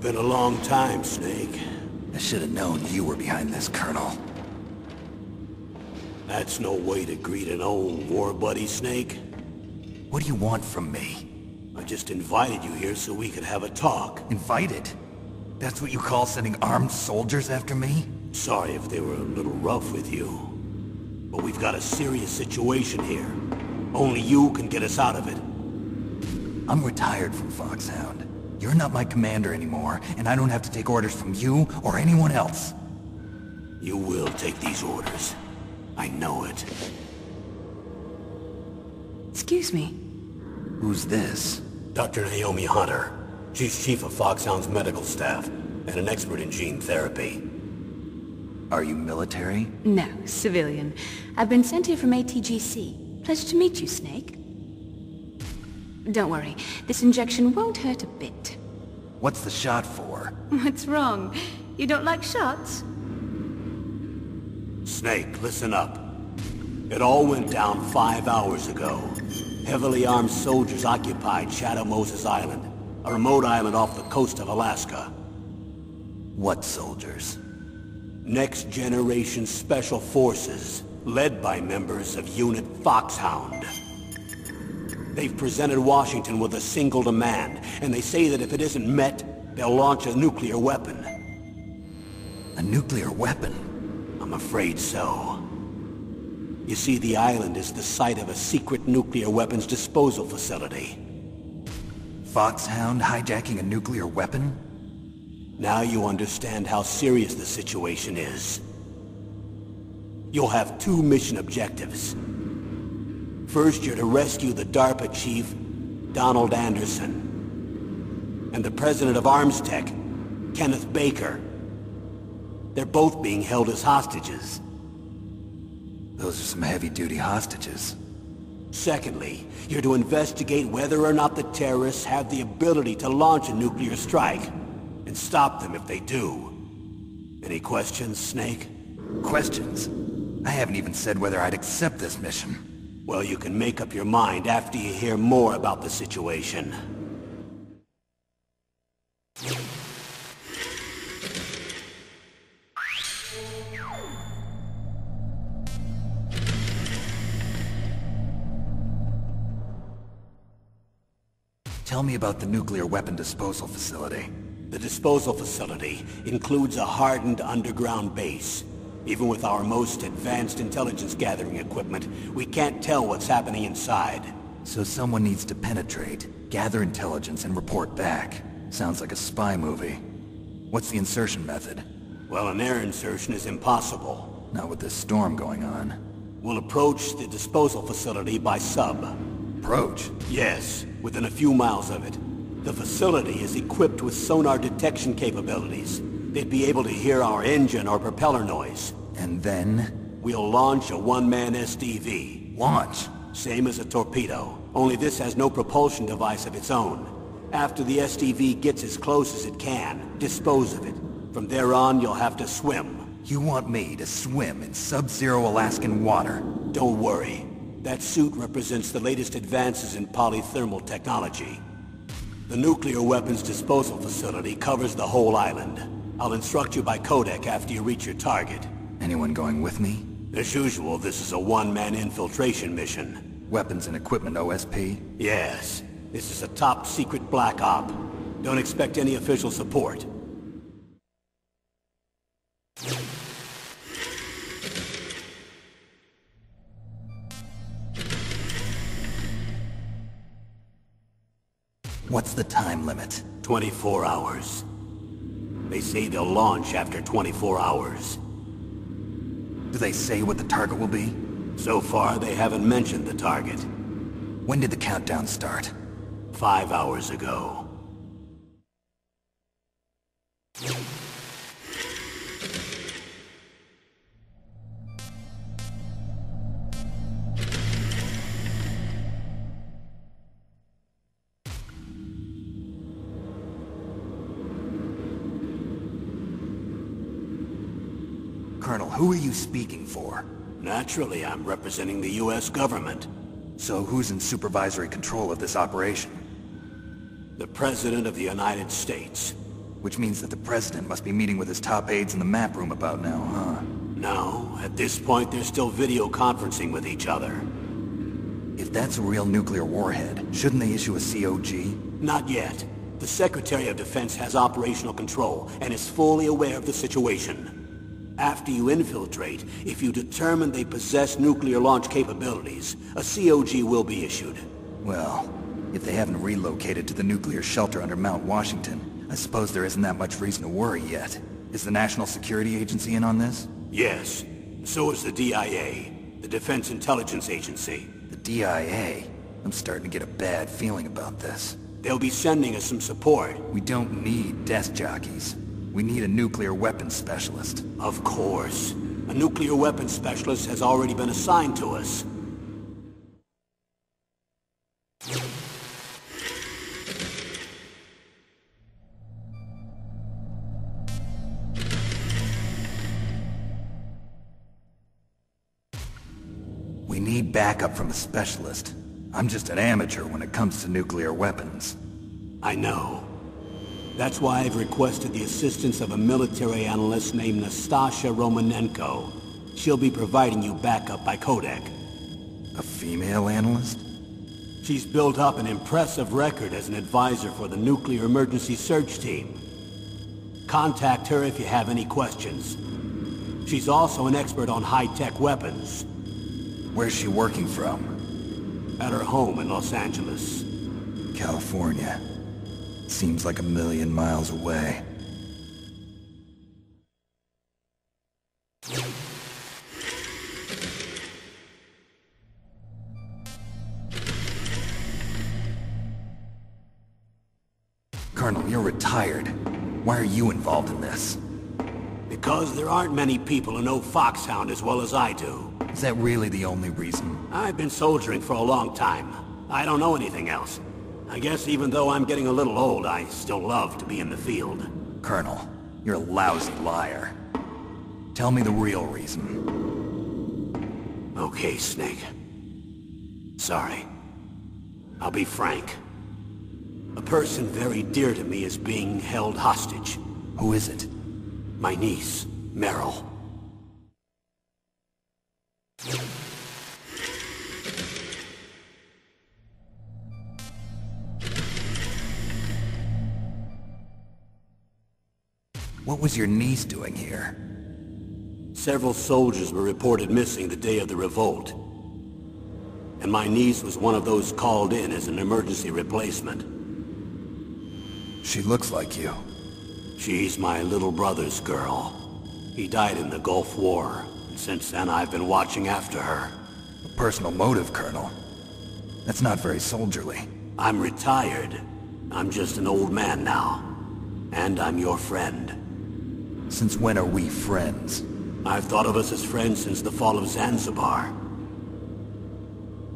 been a long time, Snake. I should have known you were behind this, Colonel. That's no way to greet an old war buddy, Snake. What do you want from me? I just invited you here so we could have a talk. Invited? That's what you call sending armed soldiers after me? Sorry if they were a little rough with you. But we've got a serious situation here. Only you can get us out of it. I'm retired from Foxhound. You're not my commander anymore, and I don't have to take orders from you or anyone else. You will take these orders. I know it. Excuse me. Who's this? Dr. Naomi Hunter. She's chief of Foxhound's medical staff, and an expert in gene therapy. Are you military? No, civilian. I've been sent here from ATGC. Pleasure to meet you, Snake. Don't worry, this injection won't hurt a bit. What's the shot for? What's wrong? You don't like shots? Snake, listen up. It all went down 5 hours ago. Heavily armed soldiers occupied Shadow Moses Island, a remote island off the coast of Alaska. What soldiers? Next Generation Special Forces, led by members of Unit Foxhound. They've presented Washington with a single demand, and they say that if it isn't met, they'll launch a nuclear weapon. A nuclear weapon? I'm afraid so. You see, the island is the site of a secret nuclear weapons disposal facility. Foxhound hijacking a nuclear weapon? Now you understand how serious the situation is. You'll have two mission objectives. First, you're to rescue the DARPA chief, Donald Anderson, and the president of Armstech, Kenneth Baker. They're both being held as hostages. Those are some heavy-duty hostages. Secondly, you're to investigate whether or not the terrorists have the ability to launch a nuclear strike, and stop them if they do. Any questions, Snake? Questions? I haven't even said whether I'd accept this mission. Well, you can make up your mind after you hear more about the situation. Tell me about the nuclear weapon disposal facility. The disposal facility includes a hardened underground base. Even with our most advanced intelligence gathering equipment, we can't tell what's happening inside. So someone needs to penetrate, gather intelligence, and report back. Sounds like a spy movie. What's the insertion method? Well, an air insertion is impossible. Not with this storm going on. We'll approach the disposal facility by sub. Approach? Yes, within a few miles of it. The facility is equipped with sonar detection capabilities. They'd be able to hear our engine or propeller noise. And then? We'll launch a one-man SDV. Launch? Same as a torpedo, only this has no propulsion device of its own. After the SDV gets as close as it can, dispose of it. From there on, you'll have to swim. You want me to swim in sub-zero Alaskan water? Don't worry. That suit represents the latest advances in polythermal technology. The nuclear weapons disposal facility covers the whole island. I'll instruct you by codec after you reach your target. Anyone going with me? As usual, this is a one-man infiltration mission. Weapons and equipment OSP? Yes. This is a top-secret black op. Don't expect any official support. What's the time limit? 24 hours. They say they'll launch after 24 hours. Do they say what the target will be? So far, they haven't mentioned the target. When did the countdown start? 5 hours ago. Colonel, who are you speaking for? Naturally, I'm representing the U.S. government. So who's in supervisory control of this operation? The President of the United States. Which means that the President must be meeting with his top aides in the map room about now, huh? No, at this point they're still video conferencing with each other. If that's a real nuclear warhead, shouldn't they issue a COG? Not yet. The Secretary of Defense has operational control and is fully aware of the situation. After you infiltrate, if you determine they possess nuclear launch capabilities, a COG will be issued. Well, if they haven't relocated to the nuclear shelter under Mount Washington, I suppose there isn't that much reason to worry yet. Is the National Security Agency in on this? Yes. So is the DIA, the Defense Intelligence Agency. The DIA? I'm starting to get a bad feeling about this. They'll be sending us some support. We don't need desk jockeys. We need a nuclear weapons specialist. Of course. A nuclear weapons specialist has already been assigned to us. We need backup from a specialist. I'm just an amateur when it comes to nuclear weapons. I know. That's why I've requested the assistance of a military analyst named Nastasha Romanenko. She'll be providing you backup by Kodak. A female analyst? She's built up an impressive record as an advisor for the Nuclear Emergency Search Team. Contact her if you have any questions. She's also an expert on high-tech weapons. Where's she working from? At her home in Los Angeles. California. Seems like a million miles away. Colonel, you're retired. Why are you involved in this? Because there aren't many people who know Foxhound as well as I do. Is that really the only reason? I've been soldiering for a long time. I don't know anything else. I guess even though I'm getting a little old, I still love to be in the field. Colonel, you're a lousy liar. Tell me the real reason. Okay, Snake. Sorry. I'll be frank. A person very dear to me is being held hostage. Who is it? My niece, Meryl. What was your niece doing here? Several soldiers were reported missing the day of the revolt. And my niece was one of those called in as an emergency replacement. She looks like you. She's my little brother's girl. He died in the Gulf War, and since then I've been watching after her. A personal motive, Colonel. That's not very soldierly. I'm retired. I'm just an old man now. And I'm your friend. Since when are we friends? I've thought of us as friends since the fall of Zanzibar.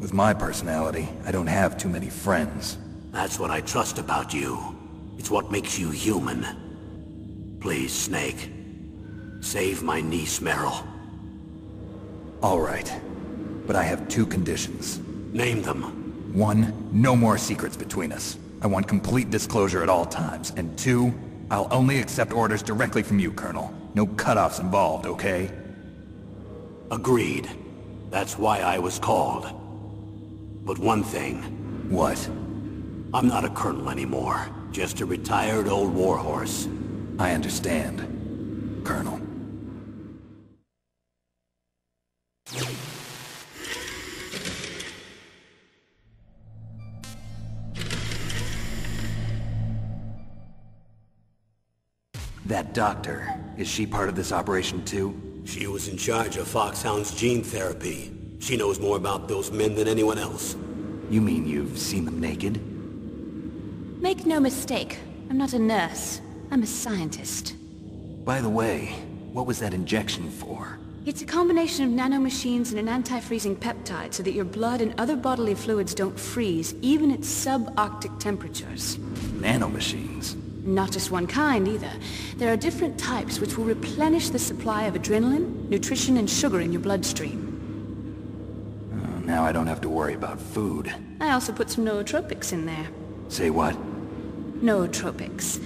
With my personality, I don't have too many friends. That's what I trust about you. It's what makes you human. Please, Snake. Save my niece, Meryl. All right. But I have two conditions. Name them. 1, no more secrets between us. I want complete disclosure at all times. And 2, I'll only accept orders directly from you, Colonel. No cutoffs involved, okay? Agreed. That's why I was called. But one thing. What? I'm not a colonel anymore. Just a retired old warhorse. I understand, Colonel. That doctor, is she part of this operation too? She was in charge of Foxhound's gene therapy. She knows more about those men than anyone else. You mean you've seen them naked? Make no mistake, I'm not a nurse. I'm a scientist. By the way, what was that injection for? It's a combination of nanomachines and an anti-freezing peptide so that your blood and other bodily fluids don't freeze, even at subarctic temperatures. Nanomachines? Not just one kind, either. There are different types which will replenish the supply of adrenaline, nutrition, and sugar in your bloodstream. Now I don't have to worry about food. I also put some nootropics in there. Say what? Nootropics.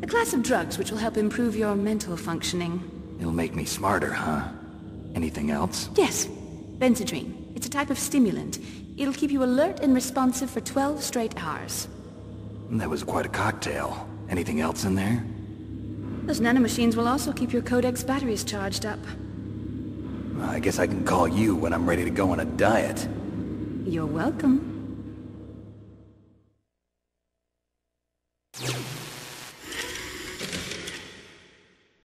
A class of drugs which will help improve your mental functioning. It'll make me smarter, huh? Anything else? Yes. Benzedrine. It's a type of stimulant. It'll keep you alert and responsive for 12 straight hours. That was quite a cocktail. Anything else in there? Those nanomachines will also keep your Codex batteries charged up. I guess I can call you when I'm ready to go on a diet. You're welcome.